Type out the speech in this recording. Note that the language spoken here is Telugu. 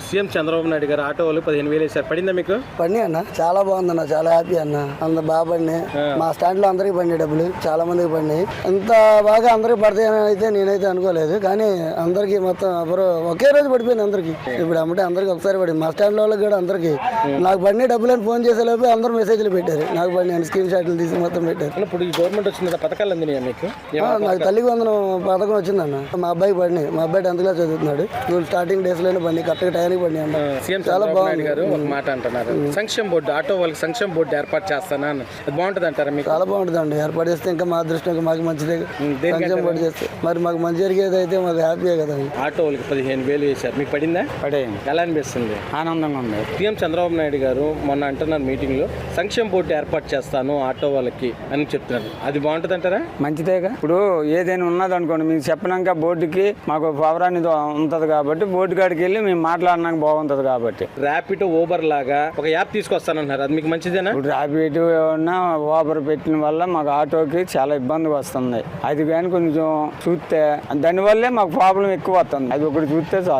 సీఎం చంద్రబాబు నాయుడు గారు ఆటో వాళ్ళు 15,000 వేసారు. పడిందా మీకు? పడి అన్న, చాలా బాగుంది అన్న, చాలా హ్యాపీ అన్న. అంత బాగా పడినాయి. మా స్టాండ్ లో అందరికి పడినాయి డబ్బులు, చాలా మందికి పడినాయి. ఇంత బాగా అందరికి పడతాయని అయితే నేనైతే అనుకోలేదు, కానీ అందరికి మొత్తం ఒకే రోజు పడిపోయింది అందరికి. ఇప్పుడు అమ్మటే అందరికి ఒకసారి పడింది. మా స్టాండ్ లో వాళ్ళకి కూడా అందరికి నాకు పడిన డబ్బులు అని ఫోన్ చేసేలోపు అందరూ మెసేజ్లు పెట్టారు, నాకు పడిన స్క్రీన్ షాట్లు తీసి మొత్తం పెట్టారు. ఇప్పుడు ఈ గవర్నమెంట్ వచ్చిన పథకాలు అందినాయా మీకు? నాకు తల్లికి వందనం పథకం వచ్చిందన్న. మా అబ్బాయికి పడినాయి. మా అబ్బాయి 10th క్లాస్ చదువుతున్నాడు. స్కూల్ స్టార్టింగ్ డేస్ లోనే పడినాయి, కరెక్ట్గా టైంకి పడినాయి అన్న. సీఎం చాలా చంద్రబాబు నాయుడు బాగుంది. గారు ఒక మాట అంటున్నారు, సంక్షేమ బోర్డు ఆటో వాళ్ళకి సంక్షేమ బోర్డు ఏర్పాటు చేస్తానా అని. అది బాగుంటుంది అంటారా మీకు? చాలా బాగుంటుంది అండి. ఏర్పాటు చేస్తే ఇంకా మా అదృష్టం, ఇంకా మాకు మంచిదే. సంక్షేమ బోర్డు చేస్తే మరి మాకు మంచి జరిగేది అయితే మాకు హ్యాపీయే కదా. ఆటో వాళ్ళకి 15,000 వేశారు, మీకు పడిందా? పడేయండి. ఎలా అనిపిస్తుంది? ఆనందంగా ఉంది. సీఎం చంద్రబాబు నాయుడు గారు మొన్న అంటున్నారు మీటింగ్ లో, సంక్షేమ బోర్డు ఏర్పాటు చేస్తాను ఆటో వాళ్ళకి అని చెప్తున్నారు. అది బాగుంటుంది అంటారా? మంచిదేగా. ఇప్పుడు ఏదైనా ఉన్నది అనుకోండి, మీకు చెప్పినాక బోర్డుకి మాకు పవర్ అనేది ఉంటుంది కాబట్టి బోర్డు కాడికి వెళ్ళి మేము మాట్లాడినాక బాగుంటుంది కాబట్టి. ర్యాపిడో, ఊబర్ లాగా ఒక యాప్ తీసుకొస్తానంటున్నారు, అది మీకు మంచిదేనా? ఇప్పుడు ర్యాపిడో ఏమన్నా ఓబర్ పెట్టిన వల్ల మాకు ఆటోకి చాలా ఇబ్బంది వస్తుంది. అది కానీ కొంచెం చూస్తే దానివల్లే మాకు ప్రాబ్లం ఎక్కువ వస్తుంది. అది ఒకటి చూస్తే చాలు.